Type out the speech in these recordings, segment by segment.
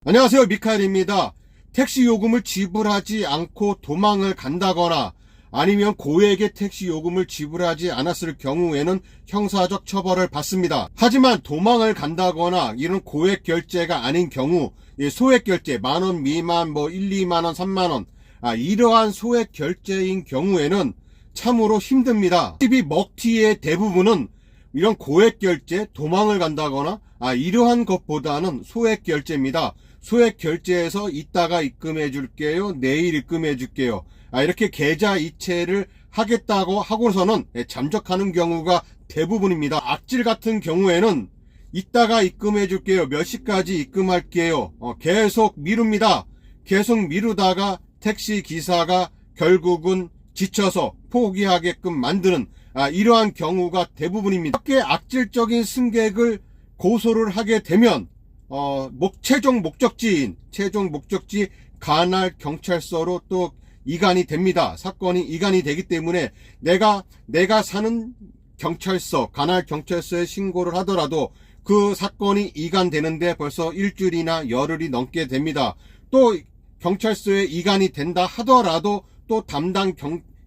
안녕하세요, 미카엘입니다. 택시 요금을 지불하지 않고 도망을 간다거나 아니면 고액의 택시 요금을 지불하지 않았을 경우에는 형사적 처벌을 받습니다. 하지만 도망을 간다거나 이런 고액 결제가 아닌 경우, 소액 결제, 만원 미만, 1, 2만원, 3만원, 이러한 소액 결제인 경우에는 참으로 힘듭니다. TV 먹튀의 대부분은 이런 고액 결제, 도망을 간다거나 이러한 것보다는 소액 결제입니다. 소액 결제해서 이따가 입금해 줄게요, 내일 입금해 줄게요, 이렇게 계좌 이체를 하겠다고 하고서는 잠적하는 경우가 대부분입니다. 악질 같은 경우에는 이따가 입금해 줄게요, 몇 시까지 입금할게요, 계속 미룹니다. 계속 미루다가 택시 기사가 결국은 지쳐서 포기하게끔 만드는 이러한 경우가 대부분입니다. 이렇게 악질적인 승객을 고소를 하게 되면 최종 목적지 관할 경찰서로 또 이관이 됩니다. 사건이 이관이 되기 때문에 내가 사는 경찰서, 관할 경찰서에 신고를 하더라도 그 사건이 이관되는데 벌써 일주일이나 열흘이 넘게 됩니다. 또 경찰서에 이관이 된다 하더라도 또 담당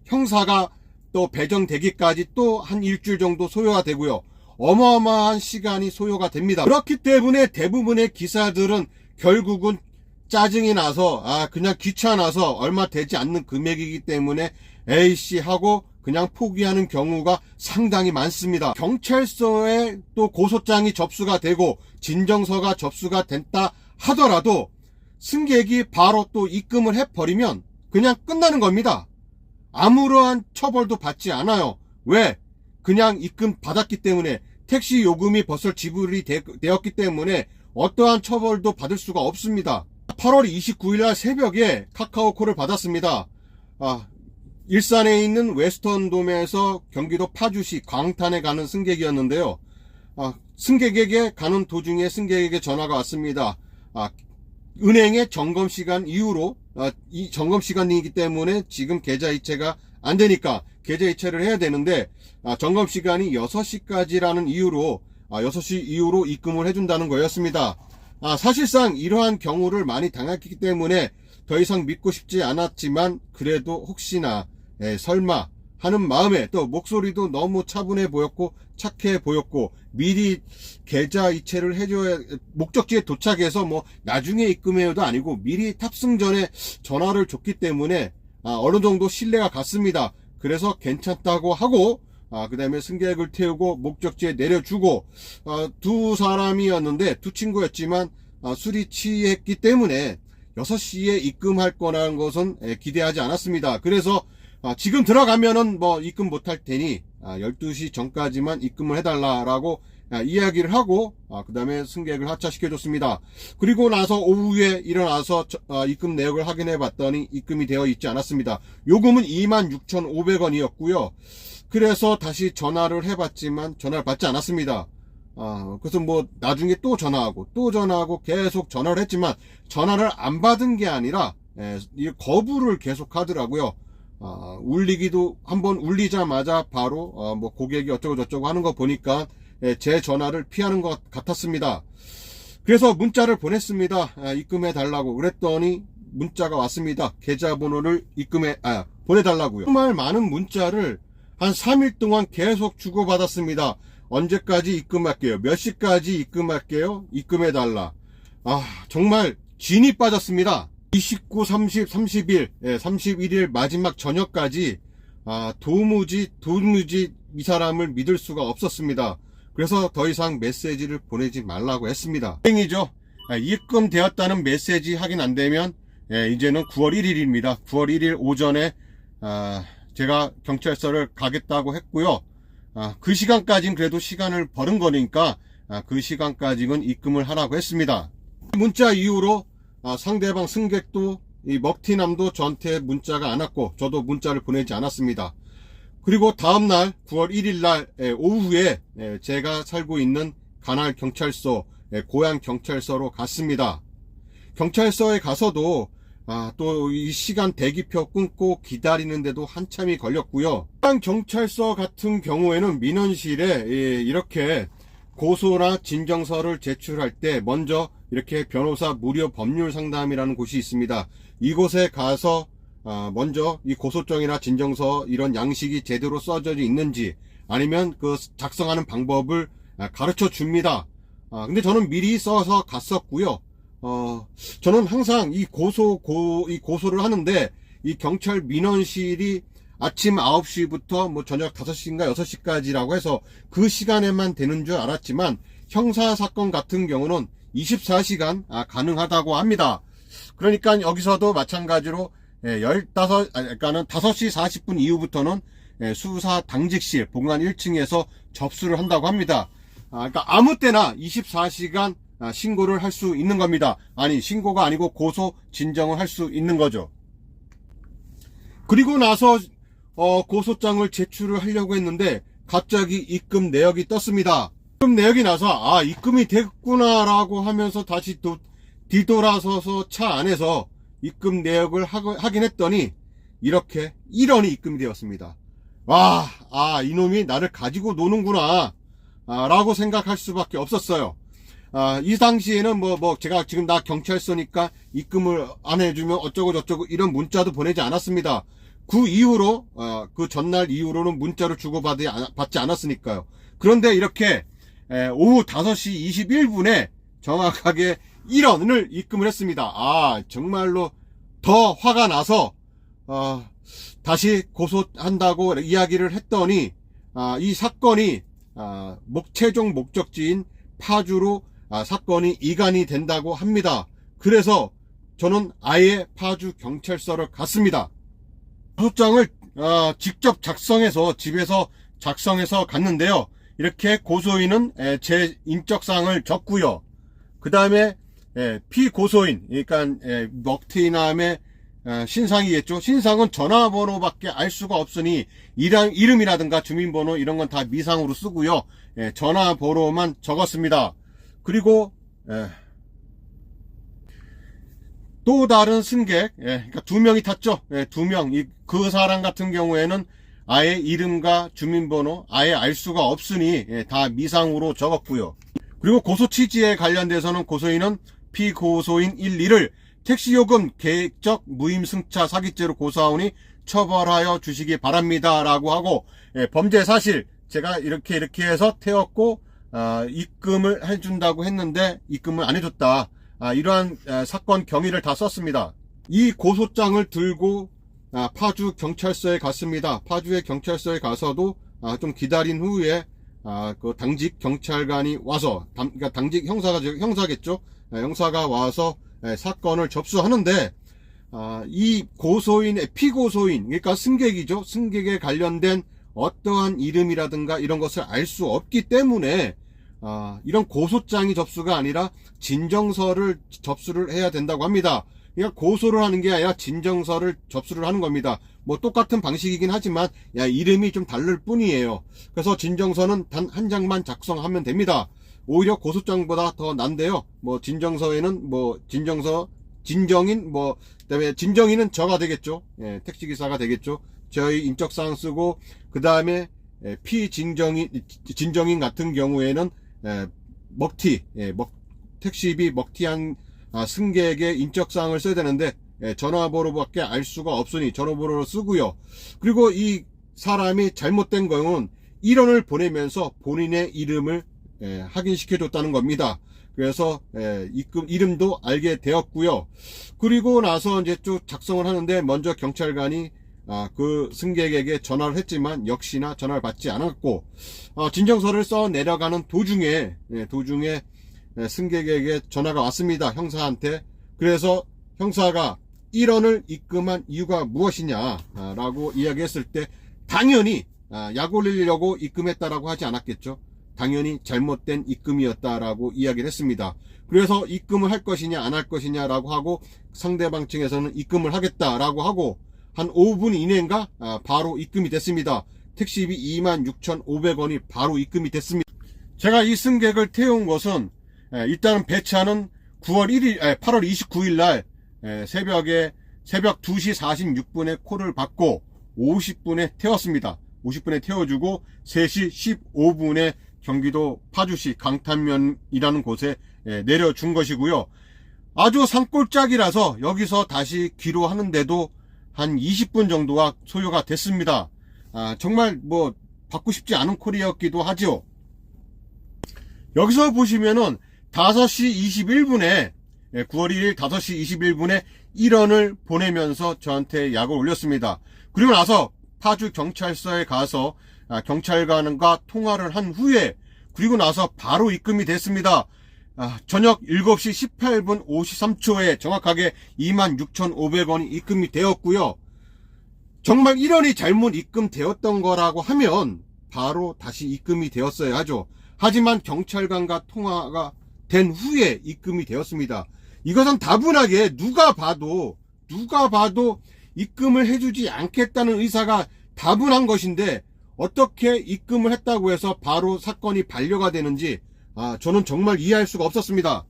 형사가 또 배정되기까지 또 한 일주일 정도 소요가 되고요. 어마어마한 시간이 소요가 됩니다. 그렇기 때문에 대부분의 기사들은 결국은 짜증이 나서 그냥 귀찮아서 얼마 되지 않는 금액이기 때문에 에이씨 하고 그냥 포기하는 경우가 상당히 많습니다. 경찰서에 또 고소장이 접수가 되고 진정서가 접수가 됐다 하더라도 승객이 바로 또 입금을 해버리면 그냥 끝나는 겁니다. 아무러한 처벌도 받지 않아요. 왜? 그냥 입금 받았기 때문에, 택시 요금이 벌써 지불이 되었기 때문에 어떠한 처벌도 받을 수가 없습니다. 8월 29일 새벽에 카카오콜을 받았습니다. 일산에 있는 웨스턴돔에서 경기도 파주시 광탄에 가는 승객이었는데요. 승객에게 가는 도중에 승객에게 전화가 왔습니다. 은행의 점검시간 이후로 이 점검시간이기 때문에 지금 계좌 이체가 안 되니까 계좌 이체를 해야 되는데 점검시간이 6시까지라는 이유로 6시 이후로 입금을 해준다는 거였습니다. 사실상 이러한 경우를 많이 당했기 때문에 더 이상 믿고 싶지 않았지만 그래도 혹시나 설마 하는 마음에, 또 목소리도 너무 차분해 보였고 착해 보였고 미리 계좌 이체를 해줘야, 목적지에 도착해서 나중에 입금해요도 아니고 미리 탑승 전에 전화를 줬기 때문에 어느 정도 신뢰가 갔습니다. 그래서 괜찮다고 하고 그 다음에 승객을 태우고 목적지에 내려주고, 두 사람이었는데 두 친구였지만 술이 취했기 때문에 6시에 입금할 거라는 것은 기대하지 않았습니다. 그래서 지금 들어가면은 입금 못할 테니 12시 전까지만 입금을 해달라라고 이야기를 하고 그 다음에 승객을 하차시켜줬습니다. 그리고 나서 오후에 일어나서 입금 내역을 확인해 봤더니 입금이 되어 있지 않았습니다. 요금은 26,500원이었고요. 그래서 다시 전화를 해봤지만 전화를 받지 않았습니다. 그래서 나중에 또 전화하고 계속 전화를 했지만 전화를 안 받은 게 아니라 거부를 계속 하더라고요. 울리기도 한번 울리자마자 바로 고객이 어쩌고 저쩌고 하는 거 보니까 제 전화를 피하는 것 같았습니다. 그래서 문자를 보냈습니다. 입금해 달라고. 그랬더니 문자가 왔습니다. 계좌번호를 보내달라고요. 정말 많은 문자를 한 3일 동안 계속 주고받았습니다. 언제까지 입금할게요, 몇 시까지 입금할게요, 입금해 달라. 정말 진이 빠졌습니다. 29, 30, 31, 31일 마지막 저녁까지 도무지 이 사람을 믿을 수가 없었습니다. 그래서 더 이상 메시지를 보내지 말라고 했습니다. 다행이죠. 입금되었다는 메시지 확인 안 되면 이제는 9월 1일입니다. 9월 1일 오전에 제가 경찰서를 가겠다고 했고요. 그 시간까지는 그래도 시간을 벌은 거니까 그 시간까지는 입금을 하라고 했습니다. 문자 이후로 상대방 승객도 이 먹튀남도 저한테 문자가 안 왔고 저도 문자를 보내지 않았습니다. 그리고 다음날 9월 1일날 오후에 제가 살고 있는 관할 경찰서, 고향 경찰서로 갔습니다. 경찰서에 가서도 또 이 시간 대기표 끊고 기다리는데도 한참이 걸렸고요. 고향 경찰서 같은 경우에는 민원실에 이렇게 고소나 진정서를 제출할 때 먼저 이렇게 변호사 무료 법률 상담이라는 곳이 있습니다. 이곳에 가서 먼저 이 고소장이나 진정서 이런 양식이 제대로 써져 있는지 아니면 그 작성하는 방법을 가르쳐 줍니다. 근데 저는 미리 써서 갔었고요. 저는 항상 이 고소를 하는데 이 경찰 민원실이 아침 9시부터 뭐 저녁 5시인가 6시까지라고 해서 그 시간에만 되는 줄 알았지만 형사사건 같은 경우는 24시간 가능하다고 합니다. 그러니까 여기서도 마찬가지로 5시 40분 이후부터는 수사 당직실 본관 1층에서 접수를 한다고 합니다. 그러니까 아무 때나 24시간 신고를 할 수 있는 겁니다. 아니, 신고가 아니고 고소 진정을 할 수 있는 거죠. 그리고 나서 고소장을 제출을 하려고 했는데 갑자기 입금 내역이 떴습니다. 입금 내역이 나서 입금이 됐구나라고 하면서 다시 또 뒤돌아서서 차 안에서 입금 내역을 확인했더니 이렇게 1원이 입금이 되었습니다. 와, 이놈이 나를 가지고 노는구나 라고 생각할 수밖에 없었어요. 이 당시에는 제가 지금 나 경찰서니까 입금을 안 해주면 어쩌고 저쩌고 이런 문자도 보내지 않았습니다. 그 이후로 그 전날 이후로는 문자를 주고받지 않았으니까요. 그런데 이렇게 오후 5시 21분에 정확하게 1원을 입금을 했습니다. 정말로 더 화가 나서 다시 고소한다고 이야기를 했더니 이 사건이 최종 목적지인 파주로 사건이 이관이 된다고 합니다. 그래서 저는 아예 파주 경찰서를 갔습니다. 고소장을 직접 작성해서 집에서 작성해서 갔는데요. 이렇게 고소인은 제 인적사항을 적고요. 그 다음에 피고소인, 그러니까 먹튀남의 신상이겠죠. 신상은 전화번호밖에 알 수가 없으니 이름이라든가 주민번호 이런 건 다 미상으로 쓰고요. 전화번호만 적었습니다. 그리고 또 다른 승객, 그러니까 2명이 탔죠. 2명. 그 사람 같은 경우에는 아예 이름과 주민번호 아예 알 수가 없으니 다 미상으로 적었고요. 그리고 고소 취지에 관련돼서는 고소인은 피고소인 1, 2를 택시요금 계획적 무임승차 사기죄로 고소하오니 처벌하여 주시기 바랍니다 라고 하고, 범죄 사실 제가 이렇게 해서 태웠고 입금을 해준다고 했는데 입금을 안 해줬다, 이러한 사건 경위를 다 썼습니다. 이 고소장을 들고 파주 경찰서에 갔습니다. 파주의 경찰서에 가서도 좀 기다린 후에 그 당직 경찰관이 와서, 그러니까 당직 형사겠죠. 형사가 와서 사건을 접수하는데 이 고소인의 피고소인, 그러니까 승객이죠. 승객에 관련된 어떠한 이름이라든가 이런 것을 알 수 없기 때문에 이런 고소장이 접수가 아니라 진정서를 접수를 해야 된다고 합니다. 그러니까 고소를 하는 게 아니라 진정서를 접수를 하는 겁니다. 뭐 똑같은 방식이긴 하지만 이름이 좀 다를 뿐이에요. 그래서 진정서는 단 한 장만 작성하면 됩니다. 오히려 고소장보다 더 난데요. 진정서에는 진정인 그다음에 진정인은 저가 되겠죠. 택시기사가 되겠죠. 저희 인적사항 쓰고, 그 다음에 진정인 같은 경우에는 택시비 먹튀한 승객의 인적사항을 써야 되는데 전화번호밖에 알 수가 없으니 전화번호를 쓰고요. 그리고 이 사람이 잘못된 경우는 1원을 보내면서 본인의 이름을 확인시켜줬다는 겁니다. 그래서 이름도 알게 되었고요. 그리고 나서 이제 쭉 작성을 하는데 먼저 경찰관이 그 승객에게 전화를 했지만 역시나 전화를 받지 않았고, 진정서를 써 내려가는 도중에 승객에게 전화가 왔습니다. 형사한테. 그래서 형사가 1원을 입금한 이유가 무엇이냐 라고 이야기했을 때 당연히 약 올리려고 입금했다라고 하지 않았겠죠. 당연히 잘못된 입금이었다라고 이야기를 했습니다. 그래서 입금을 할 것이냐 안 할 것이냐 라고 하고, 상대방 측에서는 입금을 하겠다라고 하고 한 5분 이내인가 바로 입금이 됐습니다. 택시비 26,500원이 바로 입금이 됐습니다. 제가 이 승객을 태운 것은 일단은 배차는 8월 29일 날 새벽 2시 46분에 콜을 받고 50분에 태웠습니다. 50분에 태워주고 3시 15분에 경기도 파주시 강탄면이라는 곳에 내려준 것이고요. 아주 산골짜기라서 여기서 다시 귀로하는데도 한 20분 정도가 소요가 됐습니다. 정말 뭐 받고 싶지 않은 콜이었기도 하죠. 여기서 보시면은 5시 21분에 9월 1일 5시 21분에 1원을 보내면서 저한테 약을 올렸습니다. 그리고 나서 파주 경찰서에 가서 경찰관과 통화를 한 후에 그리고 나서 바로 입금이 됐습니다. 저녁 7시 18분 53초에 정확하게 26,500원이 입금이 되었고요. 정말 1원이 잘못 입금되었던 거라고 하면 바로 다시 입금이 되었어야 하죠. 하지만 경찰관과 통화가 된 후에 입금이 되었습니다. 이것은 다분하게 누가 봐도 입금을 해주지 않겠다는 의사가 다분한 것인데 어떻게 입금을 했다고 해서 바로 사건이 반려가 되는지 저는 정말 이해할 수가 없었습니다.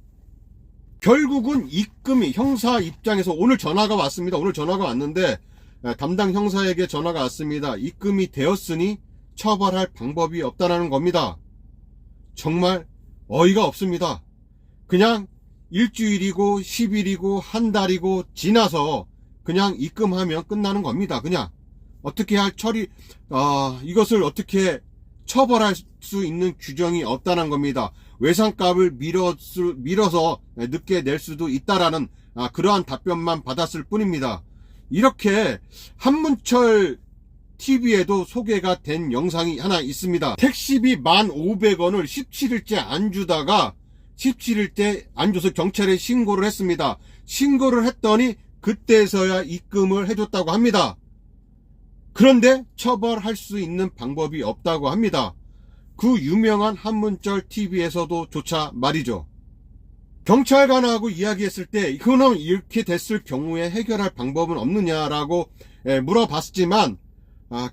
결국은 입금이 형사 입장에서 오늘 전화가 왔습니다. 오늘 전화가 왔는데 담당 형사에게 전화가 왔습니다. 입금이 되었으니 처벌할 방법이 없다는 겁니다. 정말 어이가 없습니다. 그냥 일주일이고 10일이고 한 달이고 지나서 그냥 입금하면 끝나는 겁니다. 그냥 어떻게 할 이것을 어떻게 처벌할 수 있는 규정이 없다는 겁니다. 외상값을 밀어서 늦게 낼 수도 있다라는 그러한 답변만 받았을 뿐입니다. 이렇게 한문철 TV에도 소개가 된 영상이 하나 있습니다. 택시비 1,500원을 17일째 안 주다가 17일째 안 줘서 경찰에 신고를 했습니다. 신고를 했더니 그때서야 입금을 해줬다고 합니다. 그런데 처벌할 수 있는 방법이 없다고 합니다. 그 유명한 한문철 TV에서도 조차 말이죠. 경찰관하고 이야기했을 때 그럼 이렇게 됐을 경우에 해결할 방법은 없느냐라고 물어봤지만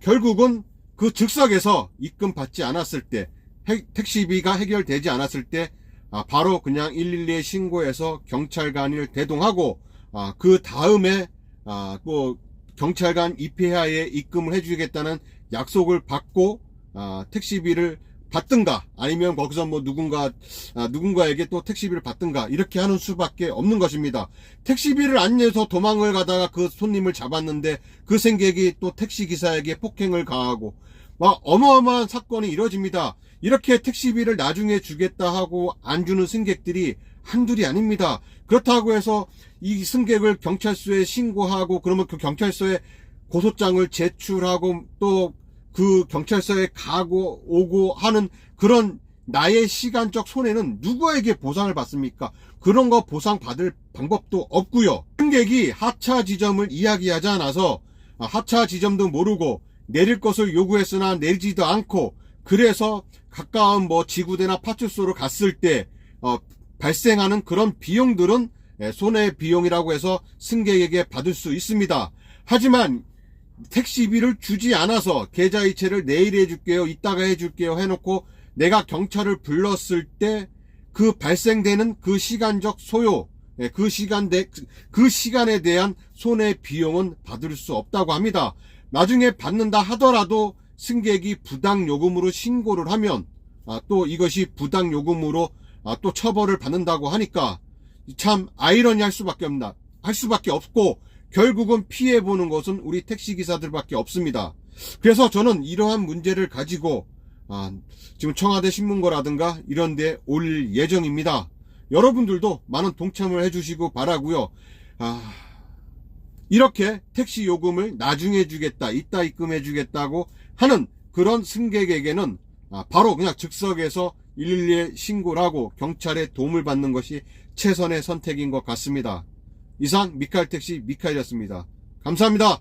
결국은 그 즉석에서 입금 받지 않았을 때 택시비가 해결되지 않았을 때 바로 그냥 112에 신고해서 경찰관을 대동하고 그 다음에 또 경찰관 입회하에 입금을 해주겠다는 약속을 받고 택시비를 받든가 아니면 거기서 뭐 누군가에게 또 택시비를 받든가 이렇게 하는 수밖에 없는 것입니다. 택시비를 안 내서 도망을 가다가 그 손님을 잡았는데 그 승객이 또 택시기사에게 폭행을 가하고 막 어마어마한 사건이 이뤄집니다. 이렇게 택시비를 나중에 주겠다 하고 안 주는 승객들이 한둘이 아닙니다. 그렇다고 해서 이 승객을 경찰서에 신고하고 그러면 그 경찰서에 고소장을 제출하고 또 그 경찰서에 가고 오고 하는 그런 나의 시간적 손해는 누구에게 보상을 받습니까? 그런 거 보상받을 방법도 없고요. 승객이 하차 지점을 이야기하지 않아서 하차 지점도 모르고 내릴 것을 요구했으나 내리지도 않고 그래서 가까운 뭐 지구대나 파출소로 갔을 때 발생하는 그런 비용들은 손해비용이라고 해서 승객에게 받을 수 있습니다. 하지만 택시비를 주지 않아서 계좌이체를 내일 해줄게요, 이따가 해줄게요 해놓고 내가 경찰을 불렀을 때 그 발생되는 그 시간적 소요, 그 시간에 대한 손해비용은 받을 수 없다고 합니다. 나중에 받는다 하더라도 승객이 부당요금으로 신고를 하면 또 이것이 부당요금으로 또 처벌을 받는다고 하니까 참 아이러니할 수밖에 없고 결국은 피해보는 것은 우리 택시기사들밖에 없습니다. 그래서 저는 이러한 문제를 가지고 지금 청와대 신문고라든가 이런 데 올 예정입니다. 여러분들도 많은 동참을 해주시고 바라고요. 이렇게 택시 요금을 나중에 주겠다, 이따 입금해 주겠다고 하는 그런 승객에게는 바로 그냥 즉석에서 112에 신고를 하고 경찰의 도움을 받는 것이 최선의 선택인 것 같습니다. 이상 미카엘택시 미카엘이었습니다. 감사합니다.